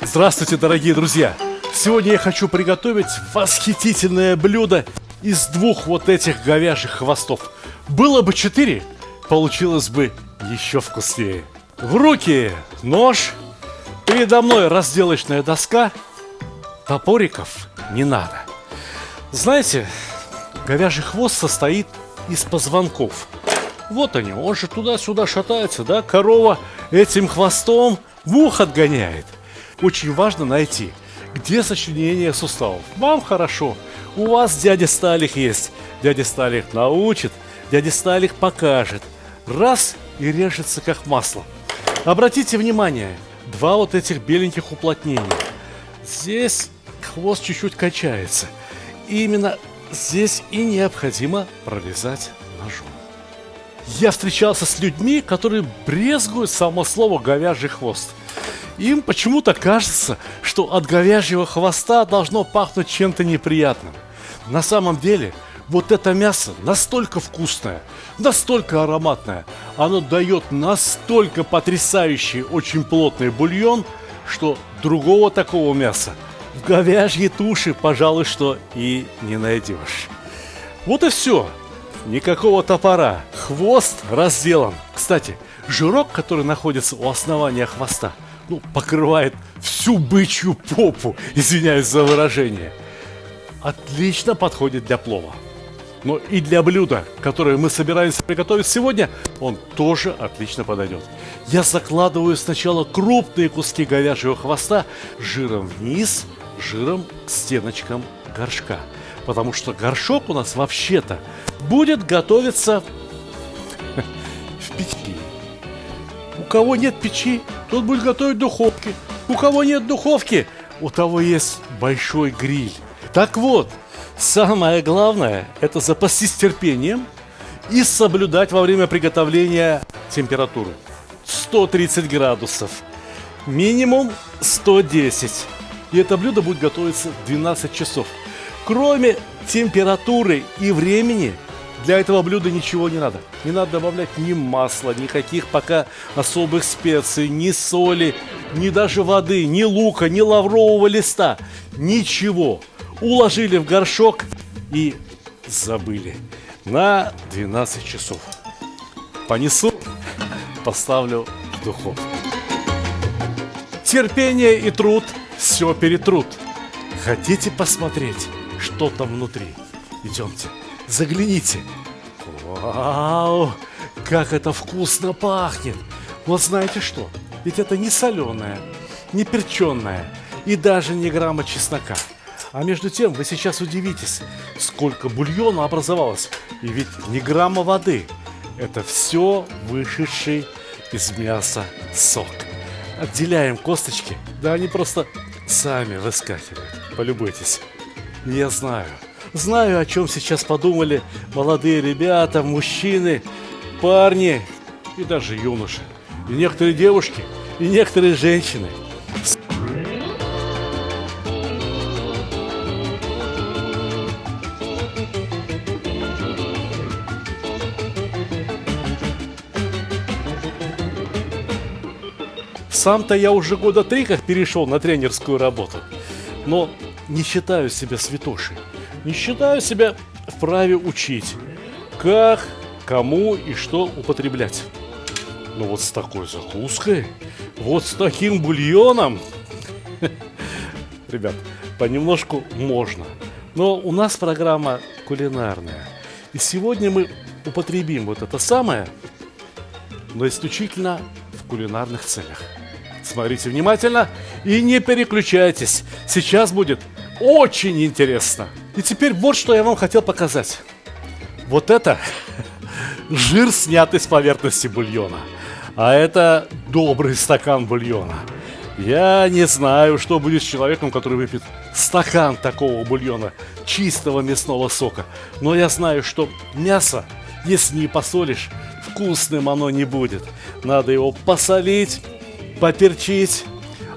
Здравствуйте, дорогие друзья! Сегодня я хочу приготовить восхитительное блюдо из двух вот этих говяжьих хвостов. Было бы 4, получилось бы еще вкуснее. В руки нож, передо мной разделочная доска, топориков не надо. Знаете, говяжий хвост состоит из позвонков. Вот они, он же туда-сюда шатается, да? Корова этим хвостом мух отгоняет. Очень важно найти, где сочленение суставов. Вам хорошо, у вас дядя Сталик есть. Дядя Сталик научит, дядя Сталик покажет. Раз и режется как масло. Обратите внимание, два вот этих беленьких уплотнения. Здесь хвост чуть-чуть качается. И именно здесь и необходимо прорезать ножом. Я встречался с людьми, которые брезгуют само слово «говяжий хвост». Им почему-то кажется, что от говяжьего хвоста должно пахнуть чем-то неприятным. На самом деле, вот это мясо настолько вкусное, настолько ароматное, оно дает настолько потрясающий, очень плотный бульон, что другого такого мяса в говяжьей туше, пожалуй, что и не найдешь. Вот и все. Никакого топора. Хвост разделан. Кстати, жирок, который находится у основания хвоста, покрывает всю бычью попу, извиняюсь за выражение. Отлично подходит для плова. Но и для блюда, которое мы собираемся приготовить сегодня, он тоже отлично подойдет. Я закладываю сначала крупные куски говяжьего хвоста жиром вниз, жиром к стеночкам горшка. Потому что горшок у нас вообще-то будет готовиться в печи. У кого нет печи, тот будет готовить в духовке. У кого нет духовки, у того есть большой гриль. Так вот, самое главное – это запастись терпением и соблюдать во время приготовления температуру. 130 градусов, минимум 110. И это блюдо будет готовиться 12 часов. Кроме температуры и времени, для этого блюда ничего не надо. Не надо добавлять ни масла, никаких пока особых специй, ни соли, ни даже воды, ни лука, ни лаврового листа. Ничего. Уложили в горшок и забыли. На 12 часов. Понесу, поставлю в духовку. Терпение и труд все перетрут. Хотите посмотреть, что там внутри? Идемте. Загляните. Вау, как это вкусно пахнет. Вот знаете что? Ведь это не соленое, не перченое и даже не грамма чеснока. А между тем вы сейчас удивитесь, сколько бульона образовалось. И ведь не грамма воды. Это все вышедший из мяса сок. Отделяем косточки. Да они просто сами выскакивают. Полюбуйтесь. Я знаю, о чем сейчас подумали молодые ребята, мужчины, парни и даже юноши. И некоторые девушки, и некоторые женщины. Сам-то я уже года 3 как перешел на тренерскую работу, но не считаю себя святошей. Не считаю себя вправе учить, как, кому и что употреблять. Но вот с такой закуской, вот с таким бульоном, ребят, понемножку можно. Но у нас программа кулинарная. И сегодня мы употребим вот это самое, но исключительно в кулинарных целях. Смотрите внимательно и не переключайтесь. Сейчас будет очень интересно. И теперь вот что я вам хотел показать. Вот это жир, снятый с поверхности бульона. А это добрый стакан бульона. Я не знаю, что будет с человеком, который выпьет стакан такого бульона, чистого мясного сока. Но я знаю, что мясо, если не посолишь, вкусным оно не будет. Надо его посолить, поперчить.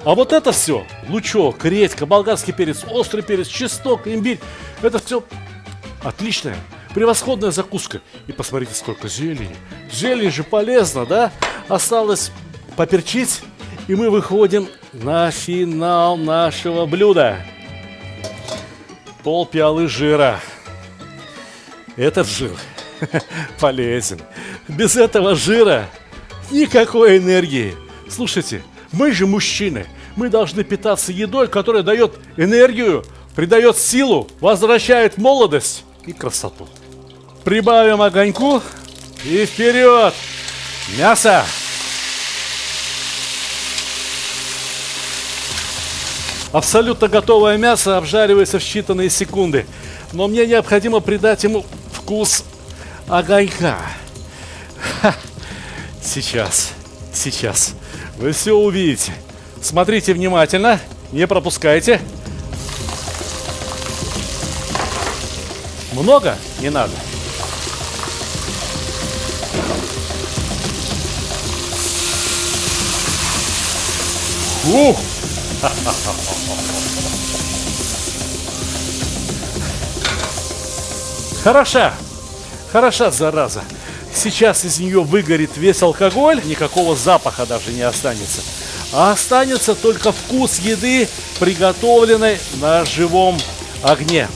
А вот это все, лучок, редька, болгарский перец, острый перец, чеснок, имбирь, это все отличная, превосходная закуска. И посмотрите, сколько зелени. Зелень же полезна, да? Осталось поперчить И мы выходим на финал нашего блюда. Пол-пиалы жира. Этот жир полезен. Без этого жира никакой энергии. Слушайте, мы же мужчины. Мы должны питаться едой, которая дает энергию, придает силу, возвращает молодость и красоту. Прибавим огоньку и вперед! Мясо! Абсолютно готовое мясо обжаривается в считанные секунды. Но мне необходимо придать ему вкус огонька. Сейчас. Вы все увидите. Смотрите внимательно, не пропускайте. Много? Не надо. Ух! Хороша, зараза. Сейчас из нее выгорит весь алкоголь, никакого запаха даже не останется. А останется только вкус еды, приготовленной на живом огне.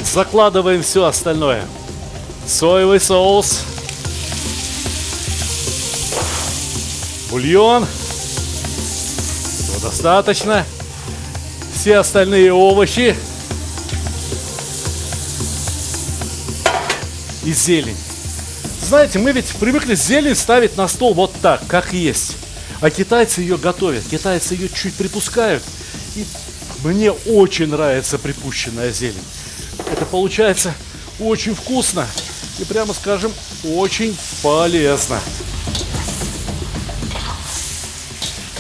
Закладываем все остальное. Соевый соус, бульон, этого достаточно. Все остальные овощи и зелень. Знаете, мы ведь привыкли зелень ставить на стол вот так, как есть. А китайцы ее готовят, китайцы ее чуть припускают. И мне очень нравится припущенная зелень. Это получается очень вкусно и, прямо скажем, очень полезно.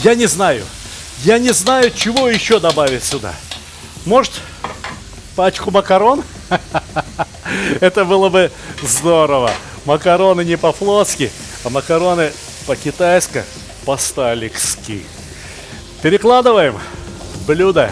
Я не знаю, чего еще добавить сюда. Может, пачку макарон? Это было бы здорово. Макароны не по-флотски, а макароны по-китайски, по-сталински. Перекладываем в блюдо.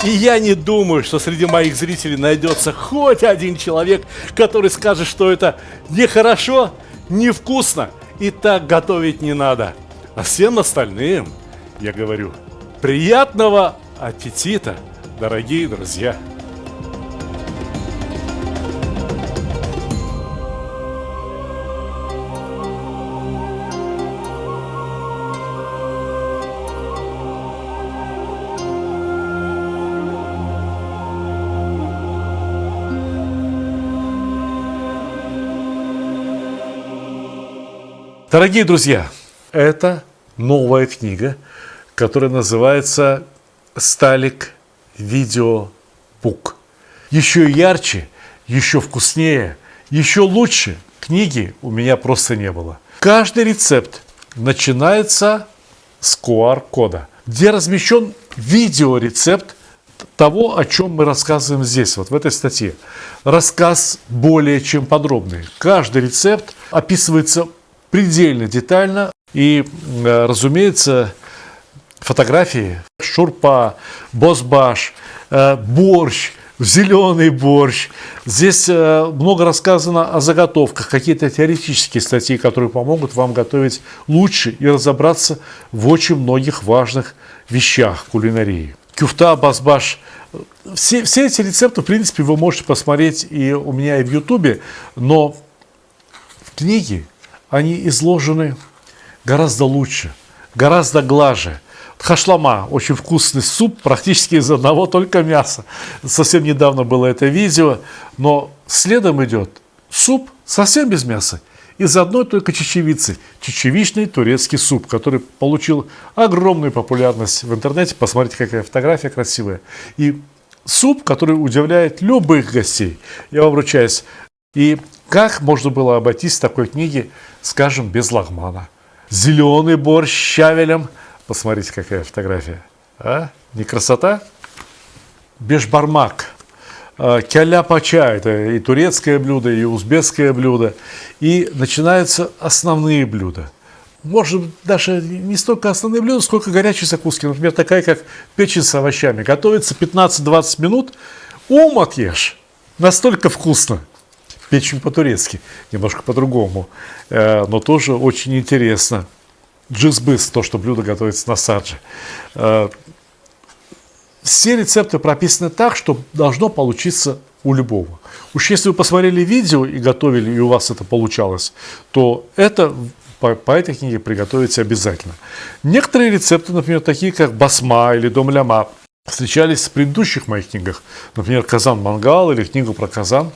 И я не думаю, что среди моих зрителей найдется хоть один человек, который скажет, что это нехорошо, невкусно и так готовить не надо. А всем остальным я говорю: приятного аппетита, дорогие друзья! Дорогие друзья, это новая книга, которая называется «Сталик Видеобук». Еще ярче, еще вкуснее, еще лучше книги у меня просто не было. Каждый рецепт начинается с QR-кода, где размещен видеорецепт того, о чем мы рассказываем здесь, вот в этой статье. Рассказ более чем подробный. Каждый рецепт описывается предельно детально и, разумеется, фотографии шурпа, бозбаш, борщ, зеленый борщ. Здесь много рассказано о заготовках, какие-то теоретические статьи, которые помогут вам готовить лучше и разобраться в очень многих важных вещах кулинарии. Кюфта, бозбаш. Все эти рецепты, в принципе, вы можете посмотреть и у меня, и в Ютубе, но в книге они изложены гораздо лучше, гораздо глаже. Хашлама – очень вкусный суп, практически из одного только мяса. Совсем недавно было это видео, но следом идет суп совсем без мяса, из одной только чечевицы. Чечевичный турецкий суп, который получил огромную популярность в интернете. Посмотрите, какая фотография красивая. И суп, который удивляет любых гостей. Я вам ручаюсь. И как можно было обойтись в такой книге, скажем, без лагмана? Зеленый борщ с щавелем. Посмотрите, какая фотография. А? Не красота? Бешбармак. Кяля-пача. Это и турецкое блюдо, и узбекское блюдо. И начинаются основные блюда. Может, даже не столько основные блюда, сколько горячие закуски. Например, такая, как печень с овощами. Готовится 15-20 минут. Ум отъешь. Настолько вкусно. печень по-турецки, немножко по-другому, но тоже очень интересно. Джизбыс, то, что блюдо готовится на садже. Все рецепты прописаны так, что должно получиться у любого. Уж если вы посмотрели видео и готовили, и у вас это получалось, то это по этой книге приготовить обязательно. Некоторые рецепты, например, такие как басма или дом ляма, встречались в предыдущих моих книгах. Например, казан мангал или книгу про казан.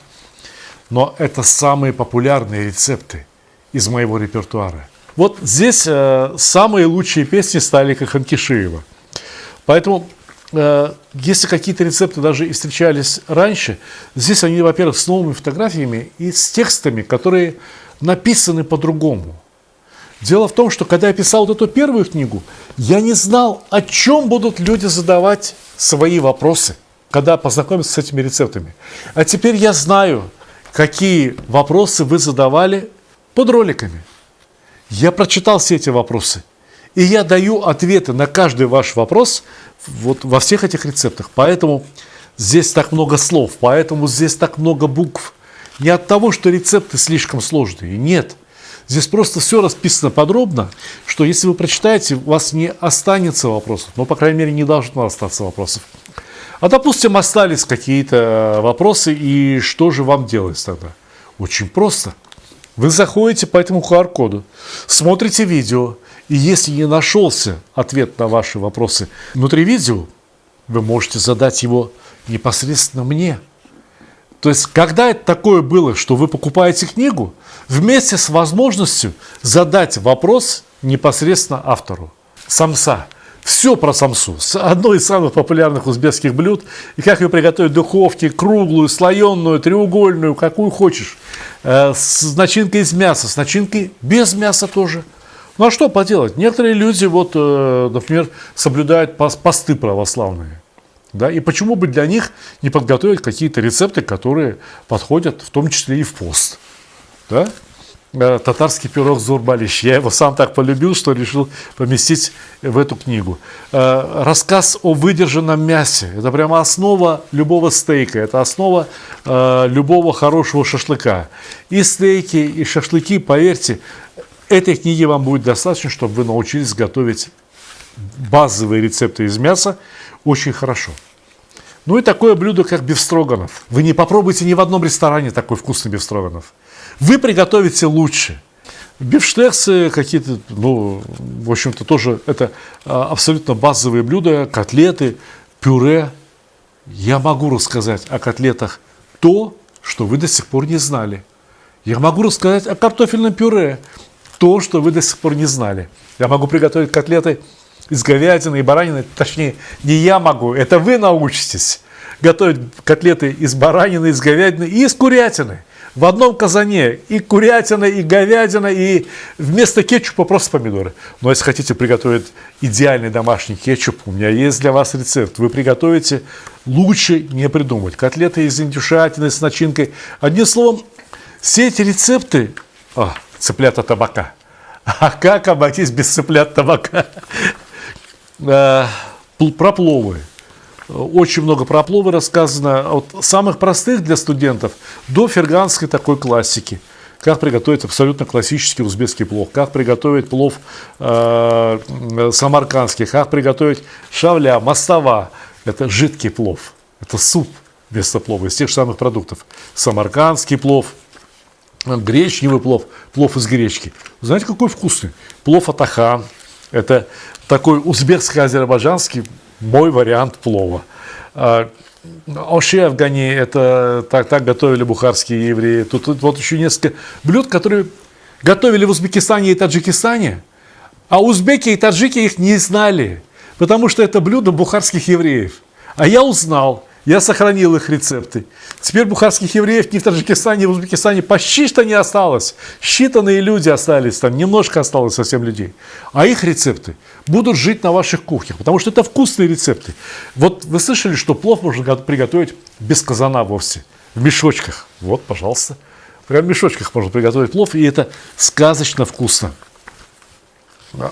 Но это самые популярные рецепты из моего репертуара. Вот здесь самые лучшие песни Сталика Ханкишиева. Поэтому, если какие-то рецепты даже и встречались раньше, здесь они, во-первых, с новыми фотографиями и с текстами, которые написаны по-другому. Дело в том, что когда я писал вот эту первую книгу, я не знал, о чем будут люди задавать свои вопросы, когда познакомятся с этими рецептами. А теперь я знаю, какие вопросы вы задавали под роликами. Я прочитал все эти вопросы, и я даю ответы на каждый ваш вопрос вот во всех этих рецептах. Поэтому здесь так много слов, поэтому здесь так много букв. Не от того, что рецепты слишком сложные, нет. Здесь просто все расписано подробно, что если вы прочитаете, у вас не останется вопросов. Ну, по крайней мере, не должно остаться вопросов. А, допустим, остались какие-то вопросы, и что же вам делать тогда? Очень просто. Вы заходите по этому QR-коду, смотрите видео, и если не нашелся ответ на ваши вопросы внутри видео, вы можете задать его непосредственно мне. То есть, когда это такое было, что вы покупаете книгу, вместе с возможностью задать вопрос непосредственно автору. Самса. Все про самсу. Одно из самых популярных узбекских блюд. И как ее приготовить в духовке, круглую, слоеную, треугольную, какую хочешь. С начинкой из мяса, с начинкой без мяса тоже. Ну а что поделать? Некоторые люди, вот, например, соблюдают посты православные. Да, и почему бы для них не подготовить какие-то рецепты, которые подходят в том числе и в пост. Да? Татарский пирог Зурбалиш. Я его сам так полюбил, что решил поместить в эту книгу. Рассказ о выдержанном мясе. Это прямо основа любого стейка. Это основа любого хорошего шашлыка. И стейки, и шашлыки, поверьте, этой книги вам будет достаточно, чтобы вы научились готовить базовые рецепты из мяса очень хорошо. Ну и такое блюдо, как бифстроганов. Вы не попробуйте ни в одном ресторане такой вкусный бифстроганов. Вы приготовите лучше. Бифштексы какие-то, ну, в общем-то, тоже это абсолютно базовые блюда, котлеты, пюре. Я могу рассказать о котлетах то, что вы до сих пор не знали. Я могу рассказать о картофельном пюре то, что вы до сих пор не знали. Я могу приготовить котлеты из говядины и баранины, точнее, не я могу, это вы научитесь готовить котлеты из баранины, из говядины и из курятины. В одном казане и курятина, и говядина, и вместо кетчупа просто помидоры. Но если хотите приготовить идеальный домашний кетчуп, у меня есть для вас рецепт. Вы приготовите, лучше не придумать. Котлеты из индюшатины с начинкой. Одним словом, все эти рецепты... цыплята табака. А как обойтись без цыплят табака? Про пловы. Очень много про пловы рассказано. От самых простых для студентов до ферганской такой классики. Как приготовить абсолютно классический узбекский плов. Как приготовить плов самаркандский. Как приготовить шавля, мастава. Это жидкий плов. Это суп вместо плова из тех же самых продуктов. Самаркандский плов. Гречневый плов, плов из гречки. Знаете, какой вкусный? Плов атахан. Это такой узбекско-азербайджанский мой вариант плова. Оши афгани, это так готовили бухарские евреи. Тут вот еще несколько блюд, которые готовили в Узбекистане и Таджикистане, а узбеки и таджики их не знали, потому что это блюдо бухарских евреев. А я узнал. Я сохранил их рецепты. Теперь бухарских евреев ни в Таджикистане, ни в Узбекистане почти что не осталось. Считанные люди остались там, немножко осталось совсем людей. А их рецепты будут жить на ваших кухнях, потому что это вкусные рецепты. Вот вы слышали, что плов можно приготовить без казана вовсе, в мешочках. Вот, пожалуйста. Прям в мешочках можно приготовить плов, и это сказочно вкусно.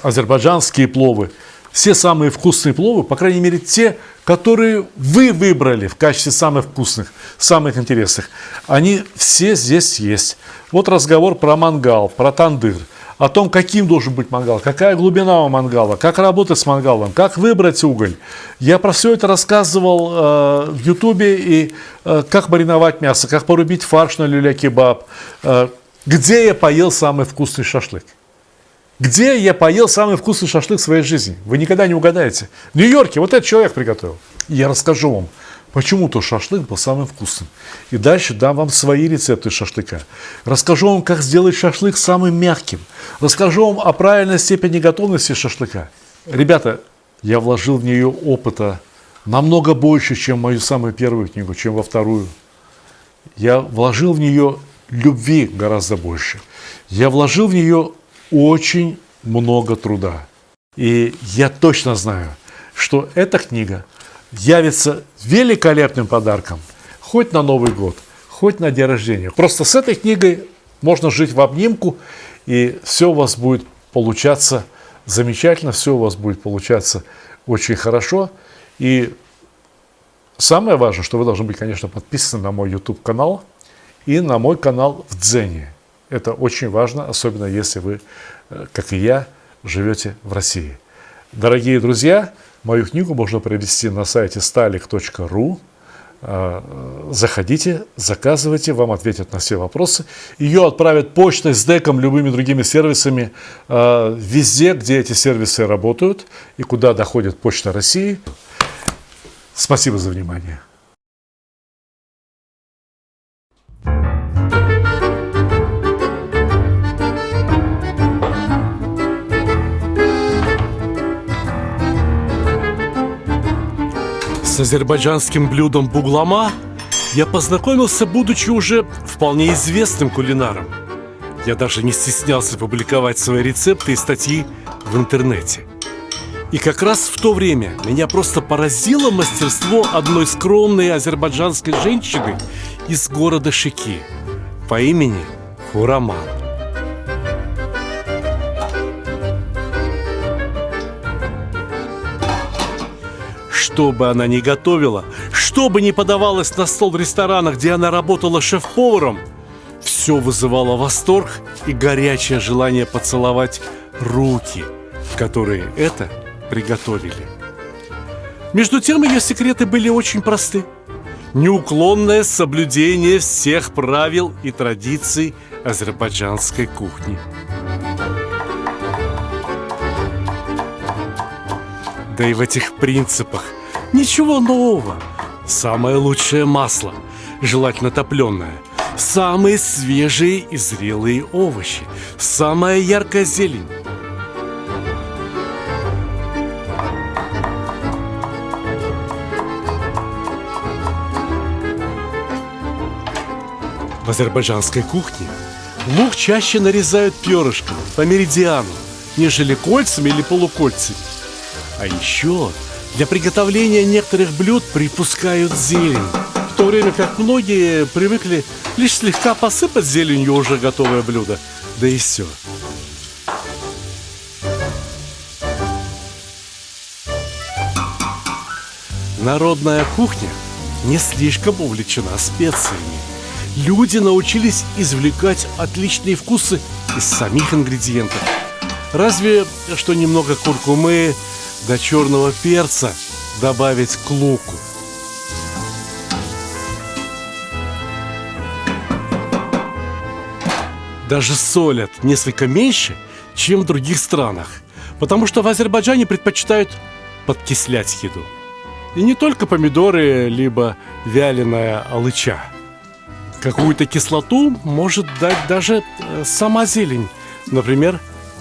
Азербайджанские пловы. Все самые вкусные пловы, по крайней мере те, которые вы выбрали в качестве самых вкусных, самых интересных, они все здесь есть. Вот разговор про мангал, про тандыр, о том, каким должен быть мангал, какая глубина у мангала, как работать с мангалом, как выбрать уголь. Я про все это рассказывал в Ютубе, и как мариновать мясо, как порубить фарш на люля-кебаб, где я поел самый вкусный шашлык. Где я поел самый вкусный шашлык в своей жизни? Вы никогда не угадаете. В Нью-Йорке вот этот человек приготовил. И я расскажу вам, почему то шашлык был самым вкусным. И дальше дам вам свои рецепты шашлыка. Расскажу вам, как сделать шашлык самым мягким. Расскажу вам о правильной степени готовности шашлыка. Ребята, я вложил в нее опыта намного больше, чем в мою самую первую книгу, чем во вторую. Я вложил в нее любви гораздо больше. Я вложил в нее очень много труда. И я точно знаю, что эта книга явится великолепным подарком хоть на Новый год, хоть на день рождения. Просто с этой книгой можно жить в обнимку, и все у вас будет получаться замечательно, все у вас будет получаться очень хорошо. И самое важное, что вы должны быть, конечно, подписаны на мой YouTube-канал и на мой канал в Дзене. Это очень важно, особенно если вы, как и я, живете в России. Дорогие друзья, мою книгу можно приобрести на сайте stalik.ru. Заходите, заказывайте, вам ответят на все вопросы. Ее отправят почтой, с деком, любыми другими сервисами, везде, где эти сервисы работают и куда доходит Почта России. Спасибо за внимание. С азербайджанским блюдом буглама я познакомился, будучи уже вполне известным кулинаром. Я даже не стеснялся публиковать свои рецепты и статьи в интернете. И как раз в то время меня просто поразило мастерство одной скромной азербайджанской женщины из города Шики по имени Хураман. Что бы она ни готовила, что бы ни подавалось на стол в ресторанах, где она работала шеф-поваром, все вызывало восторг и горячее желание поцеловать руки, которые это приготовили. Между тем, ее секреты были очень просты. Неуклонное соблюдение всех правил и традиций азербайджанской кухни. Да и в этих принципах ничего нового. Самое лучшее масло, желательно топленое, самые свежие и зрелые овощи, самая яркая зелень. В азербайджанской кухне лук чаще нарезают перышками по меридиану, нежели кольцами или полукольцами. А еще для приготовления некоторых блюд припускают зелень, в то время как многие привыкли лишь слегка посыпать зеленью уже готовое блюдо, да и все. Народная кухня не слишком увлечена специями. Люди научились извлекать отличные вкусы из самих ингредиентов. Разве что немного куркумы до черного перца добавить к луку. Даже солят несколько меньше, чем в других странах, потому что в Азербайджане предпочитают подкислять еду. И не только помидоры, либо вяленая алыча. Какую-то кислоту может дать даже сама зелень, например,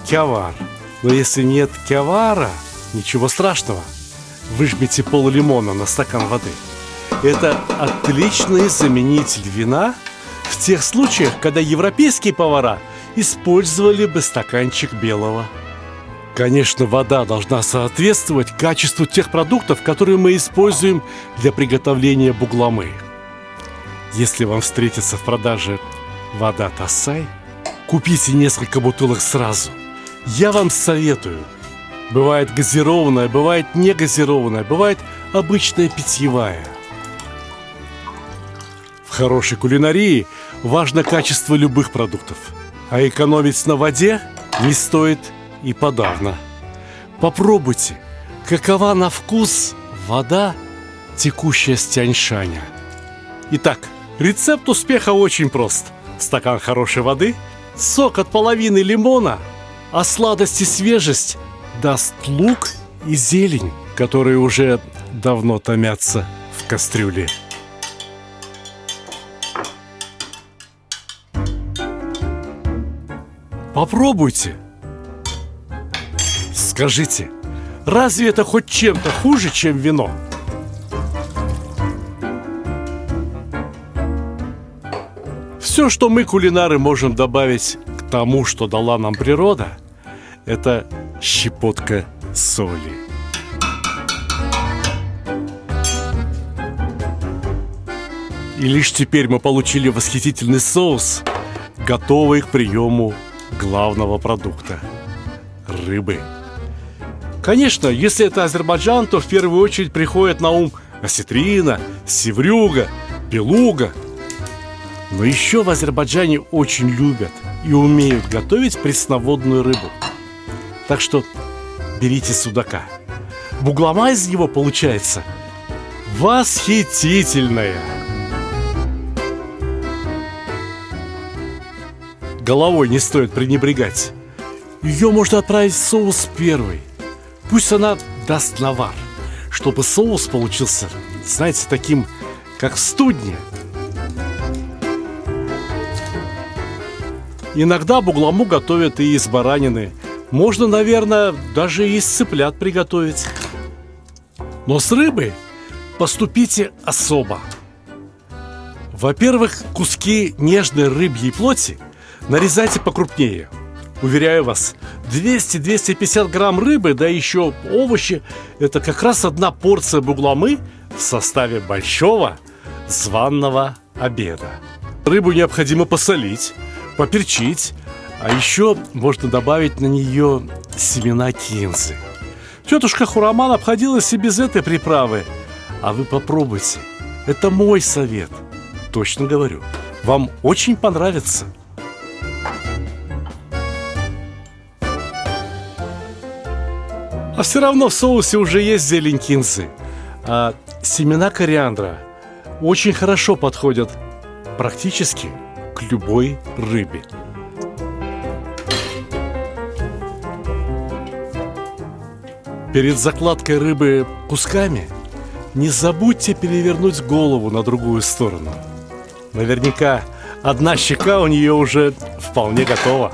кявар. Но если нет кявара, ничего страшного. Выжмите пол-лимона на стакан воды. Это отличный заменитель вина в тех случаях, когда европейские повара использовали бы стаканчик белого. Конечно, вода должна соответствовать качеству тех продуктов, которые мы используем для приготовления бугламы. Если вам встретится в продаже вода Тассай, купите несколько бутылок сразу. Я вам советую Бывает газированная, бывает не газированная, бывает обычная питьевая. В хорошей кулинарии важно качество любых продуктов, а экономить на воде не стоит и подавно. Попробуйте, какова на вкус вода, текущая с Тяньшаня. Итак, рецепт успеха очень прост. Стакан хорошей воды, сок от половины лимона, а сладость и свежесть даст лук и зелень, которые уже давно томятся в кастрюле. Попробуйте. Скажите, разве это хоть чем-то хуже, чем вино? Все, что мы, кулинары, можем добавить к тому, что дала нам природа, это щепотка соли. И лишь теперь мы получили восхитительный соус, готовый к приему главного продукта – рыбы. Конечно, если это Азербайджан, то в первую очередь приходит на ум осетрина, севрюга, белуга. Но еще в Азербайджане очень любят и умеют готовить пресноводную рыбу. Так что берите судака. Буглама из него получается восхитительная. Головой не стоит пренебрегать. Ее можно отправить в соус первый. Пусть она даст навар, чтобы соус получился, знаете, таким, как в студне. Иногда бугламу готовят и из баранины. Можно, наверное, даже и из цыплят приготовить. Но с рыбой поступите особо. Во-первых, куски нежной рыбьей плоти нарезайте покрупнее. Уверяю вас, 200-250 грамм рыбы, да еще овощи – это как раз одна порция бугламы в составе большого званного обеда. Рыбу необходимо посолить, поперчить, а еще можно добавить на нее семена кинзы. Тетушка Хураман обходилась и без этой приправы. А вы попробуйте. Это мой совет. Точно говорю. Вам очень понравится. А все равно в соусе уже есть зелень кинзы. А семена кориандра очень хорошо подходят практически к любой рыбе. Перед закладкой рыбы кусками не забудьте перевернуть голову на другую сторону. Наверняка одна щека у нее уже вполне готова.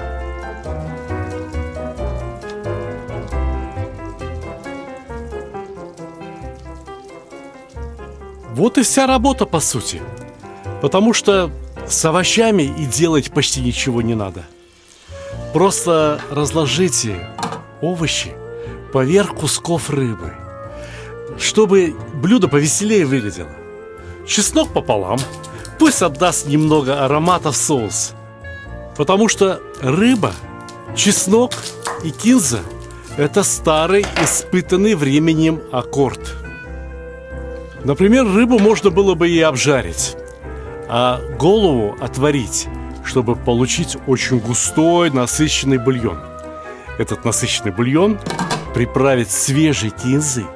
Вот и вся работа, по сути. Потому что с овощами и делать почти ничего не надо. Просто разложите овощи поверх кусков рыбы, чтобы блюдо повеселее выглядело. Чеснок пополам, пусть отдаст немного аромата в соус. Потому что рыба, чеснок и кинза – это старый, испытанный временем аккорд. Например, рыбу можно было бы и обжарить, а голову отварить, чтобы получить очень густой, насыщенный бульон. Этот насыщенный бульон приправить свежей кинзой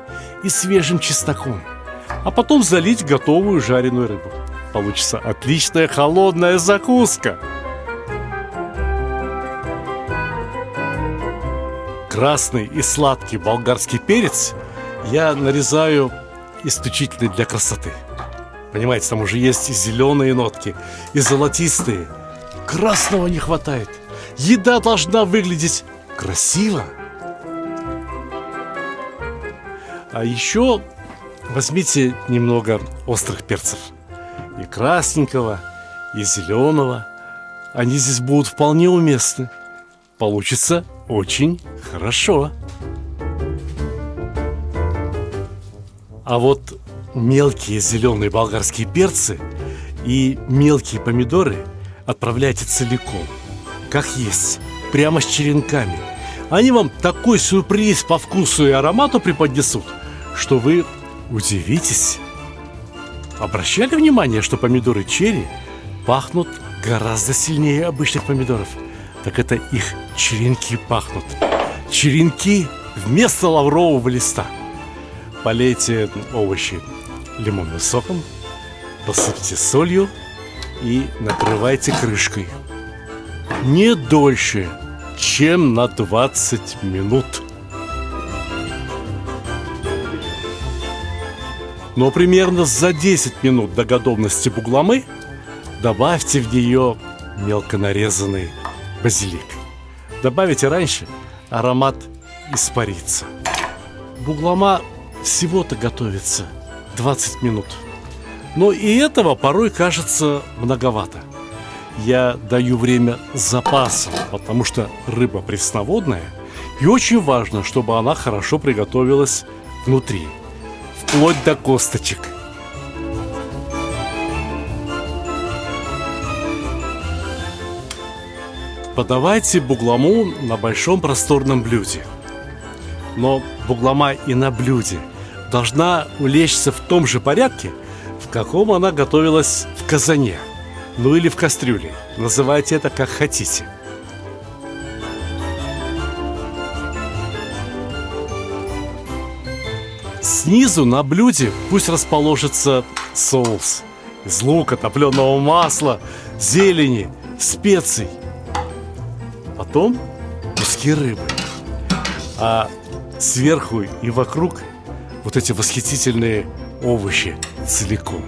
и свежим чесноком, а потом залить готовую жареную рыбу. Получится отличная холодная закуска. Красный и сладкий болгарский перец я нарезаю исключительно для красоты. Понимаете, там уже есть и зеленые нотки, и золотистые. Красного не хватает. Еда должна выглядеть красиво. А еще возьмите немного острых перцев. И красненького, и зеленого. Они здесь будут вполне уместны. Получится очень хорошо. А вот мелкие зеленые болгарские перцы и мелкие помидоры отправляйте целиком, как есть, прямо с черенками. Они вам такой сюрприз по вкусу и аромату преподнесут, что вы удивитесь. Обращали внимание, что помидоры черри пахнут гораздо сильнее обычных помидоров? Так это их черенки пахнут. Черенки вместо лаврового листа. Полейте овощи лимонным соком, посыпьте солью и накрывайте крышкой. Не дольше, чем на 20 минут. Но примерно за 10 минут до готовности бугламы добавьте в нее мелко нарезанный базилик. Добавите раньше, аромат испарится. Буглама всего-то готовится 20 минут. Но и этого порой кажется многовато. Я даю время с запасом, потому что рыба пресноводная, и очень важно, чтобы она хорошо приготовилась внутри, вплоть до косточек. Подавайте бугламу на большом просторном блюде. Но буглама и на блюде должна улечься в том же порядке, в каком она готовилась в казане, ну или в кастрюле. Называйте это как хотите. Снизу на блюде пусть расположится соус из лука, топленого масла, зелени, специй. Потом куски рыбы. А сверху и вокруг вот эти восхитительные овощи целиком.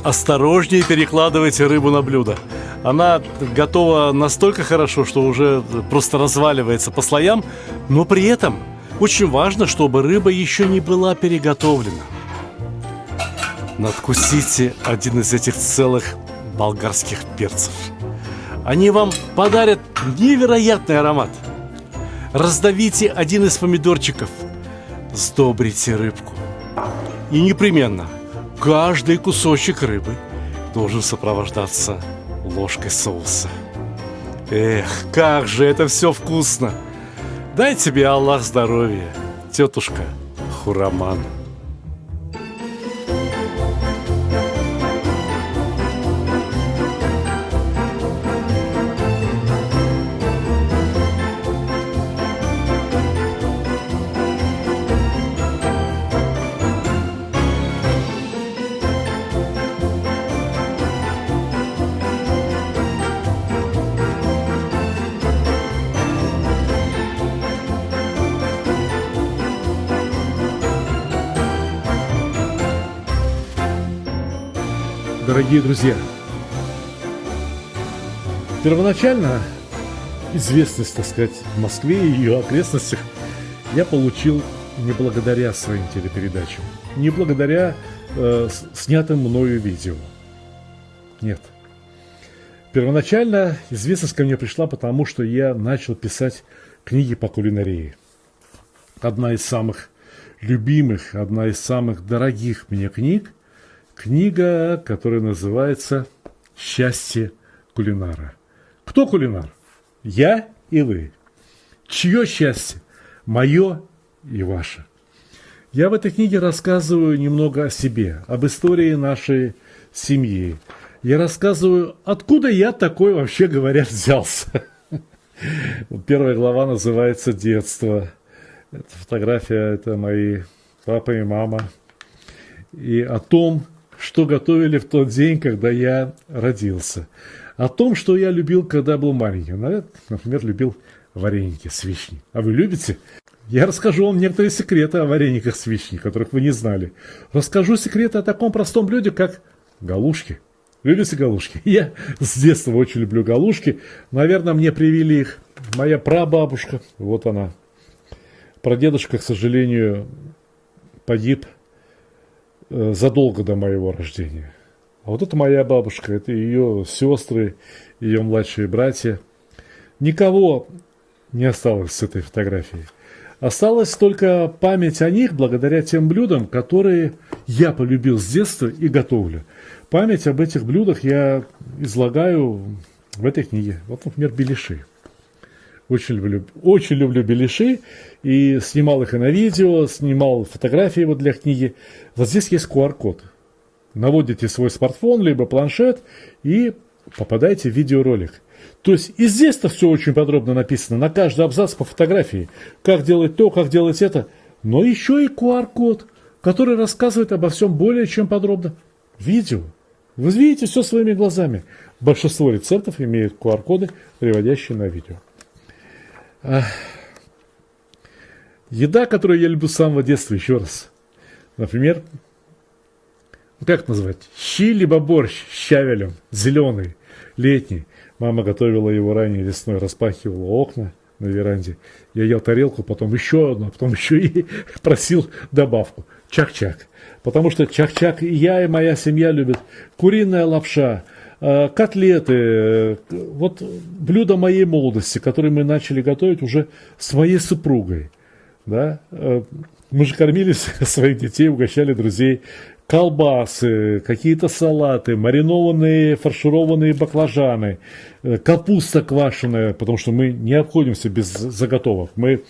Осторожнее перекладывайте рыбу на блюдо. Она готова настолько хорошо, что уже просто разваливается по слоям, но при этом очень важно, чтобы рыба еще не была переготовлена. Надкусите один из этих целых болгарских перцев. Они вам подарят невероятный аромат. Раздавите один из помидорчиков, сдобрите рыбку. И непременно каждый кусочек рыбы должен сопровождаться ложкой соуса. Эх, как же это все вкусно! Дай тебе Аллах здоровья, тетушка Хураман. Дорогие друзья, первоначально известность, так сказать, в Москве и ее окрестностях я получил не благодаря своим телепередачам, не благодаря снятым мною видео. Нет. Первоначально известность ко мне пришла, потому что я начал писать книги по кулинарии. Одна из самых любимых, одна из самых дорогих мне книг — книга, которая называется «Счастье кулинара». Кто кулинар? Я и вы. Чье счастье? Мое и ваше. Я в этой книге рассказываю немного о себе, об истории нашей семьи. Я рассказываю, откуда я такой, вообще говоря, взялся. Первая глава называется «Детство». Эта фотография – это мои папа и мама. И о том, что готовили в тот день, когда я родился. О том, что я любил, когда был маленький. Например, любил вареники с вишней. А вы любите? Я расскажу вам некоторые секреты о варениках с вишней, которых вы не знали. Расскажу секреты о таком простом блюде, как галушки. Любите галушки? Я с детства очень люблю галушки. Наверное, мне привили их моя прабабушка. Вот она. Прадедушка, к сожалению, погиб задолго до моего рождения. А вот это моя бабушка, это ее сестры, ее младшие братья. Никого не осталось с этой фотографией. Осталась только память о них благодаря тем блюдам, которые я полюбил с детства и готовлю. Память об этих блюдах я излагаю в этой книге. Вот, например, беляши. Очень люблю беляши и снимал их и на видео, снимал фотографии вот для книги. Вот здесь есть QR-код. Наводите свой смартфон либо планшет и попадаете в видеоролик. То есть и здесь-то все очень подробно написано, на каждый абзац по фотографии, как делать то, как делать это, но еще и QR-код, который рассказывает обо всем более чем подробно. Видео. Вы видите все своими глазами. Большинство рецептов имеют QR-коды, приводящие на видео. Еда, которую я люблю с самого детства, еще раз. Например, как это назвать? Щи либо борщ с щавелем, зеленый, летний. Мама готовила его ранее весной, распахивала окна на веранде. Я ел тарелку, потом еще одну, потом еще и просил добавку. Чак-чак. Потому что чак-чак и я, и моя семья любят. Куриная лапша, котлеты. Вот блюда моей молодости, которые мы начали готовить уже с моей супругой. Да? Мы же кормили своих детей, угощали друзей. Колбасы, какие-то салаты, маринованные, фаршированные баклажаны, капуста квашеная, потому что мы не обходимся без заготовок. Мы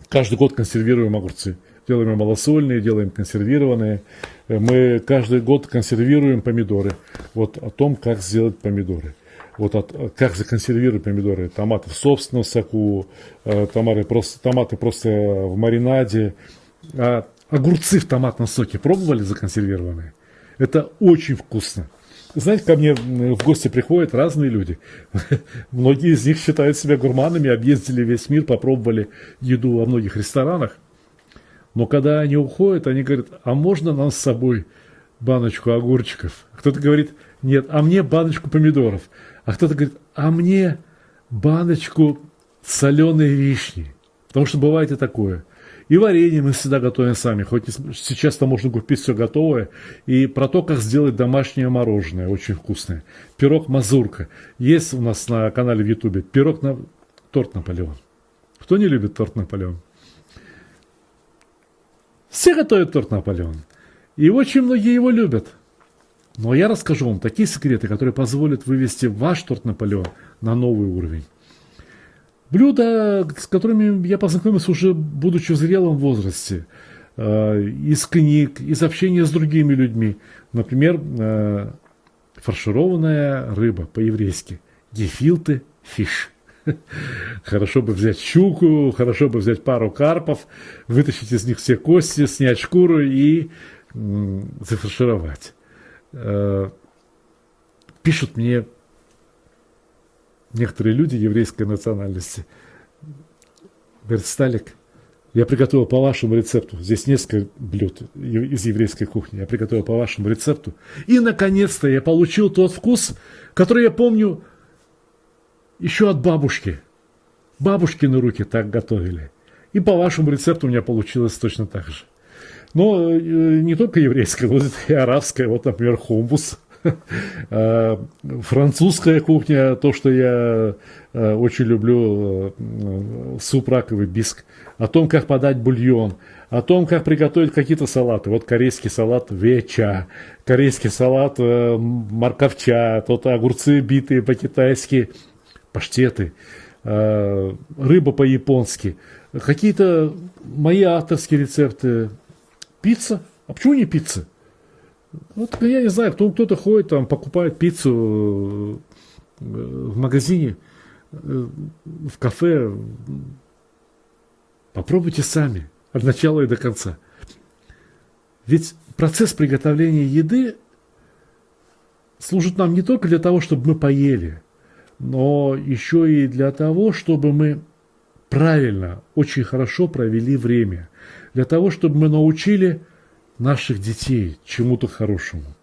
каждый год консервируем огурцы. Делаем малосольные, делаем консервированные. Мы каждый год консервируем помидоры. Вот о том, как сделать помидоры. Как законсервировать помидоры. Томаты в собственном соку, томаты просто в маринаде. Огурцы в томатном соке пробовали законсервированные? Это очень вкусно. Знаете, ко мне в гости приходят разные люди. Многие из них считают себя гурманами, объездили весь мир, попробовали еду во многих ресторанах. Но когда они уходят, они говорят, а можно нам с собой баночку огурчиков? Кто-то говорит, нет, а мне баночку помидоров. А кто-то говорит, а мне баночку соленой вишни. Потому что бывает и такое. И варенье мы всегда готовим сами, хоть сейчас-то можно купить все готовое. И про то, как сделать домашнее мороженое, очень вкусное. Пирог мазурка. Есть у нас на канале в Ютубе торт Наполеон. Кто не любит торт Наполеон? Все готовят торт Наполеон. И очень многие его любят. Но я расскажу вам такие секреты, которые позволят вывести ваш торт Наполеон на новый уровень. Блюда, с которыми я познакомился уже будучи в зрелом возрасте, из книг, из общения с другими людьми. Например, фаршированная рыба по-еврейски. Гефилте фиш. Хорошо бы взять щуку, хорошо бы взять пару карпов, вытащить из них все кости, снять шкуру и зафаршировать. Пишут мне некоторые люди еврейской национальности. Говорят, Сталик, я приготовил по вашему рецепту. Здесь несколько блюд из еврейской кухни. Я приготовил по вашему рецепту. И, наконец-то, я получил тот вкус, который я помню еще от бабушки. Бабушкины руки так готовили. И по вашему рецепту у меня получилось точно так же. Но не только еврейская, вот и арабская. Вот, например, хумус. Французская кухня, то, что я очень люблю, суп раковый, биск, о том, как подать бульон, о том, как приготовить какие-то салаты. Вот корейский салат веча, корейский салат морковча, тот огурцы битые по-китайски, паштеты, рыба по-японски, какие-то мои авторские рецепты. Пицца? А почему не пицца? Вот я не знаю, кто-то ходит, там, покупает пиццу в магазине, в кафе. Попробуйте сами, от начала и до конца. Ведь процесс приготовления еды служит нам не только для того, чтобы мы поели, но еще и для того, чтобы мы правильно, очень хорошо провели время. Для того, чтобы мы научили наших детей чему-то хорошему.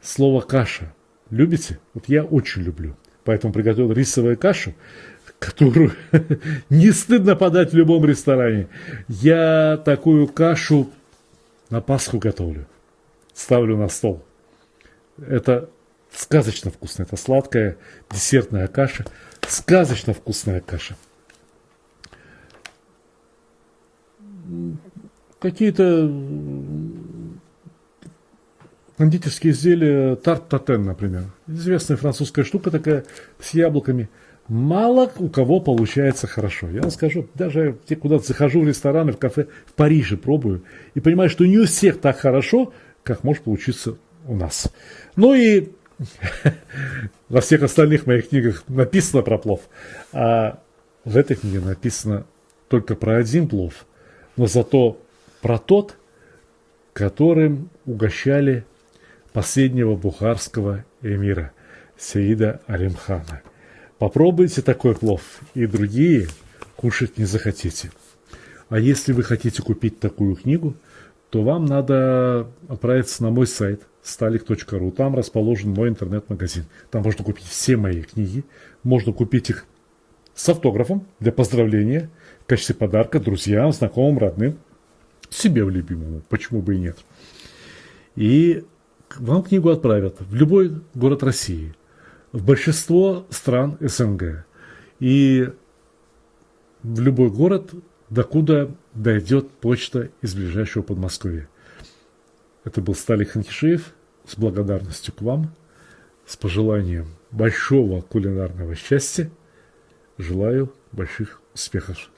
Слово каша. Любите? Вот я очень люблю. Поэтому приготовил рисовую кашу, которую не стыдно подать в любом ресторане. Я такую кашу на Пасху готовлю. Ставлю на стол. Это сказочно вкусно. Это сладкая десертная каша. Сказочно вкусная каша. какие-то кондитерские изделия, тарт-татен, например. Известная французская штука такая с яблоками. Мало у кого получается хорошо. Я вам скажу, даже я куда-то захожу в рестораны, в кафе, в Париже пробую, и понимаю, что не у всех так хорошо, как может получиться у нас. Ну и во всех остальных моих книгах написано про плов, а в этой книге написано только про один плов, но зато про тот, которым угощали последнего бухарского эмира Сеида Алимхана. Попробуйте такой плов, и другие кушать не захотите. А если вы хотите купить такую книгу, то вам надо отправиться на мой сайт stalik.ru. Там расположен мой интернет-магазин. Там можно купить все мои книги. Можно купить их с автографом для поздравления, в качестве подарка друзьям, знакомым, родным, себе в любимому. Почему бы и нет. И вам книгу отправят в любой город России, в большинство стран СНГ и в любой город, докуда дойдет почта из ближайшего Подмосковья. Это был Сталик Ханкишиев с благодарностью к вам, с пожеланием большого кулинарного счастья. Желаю больших успехов.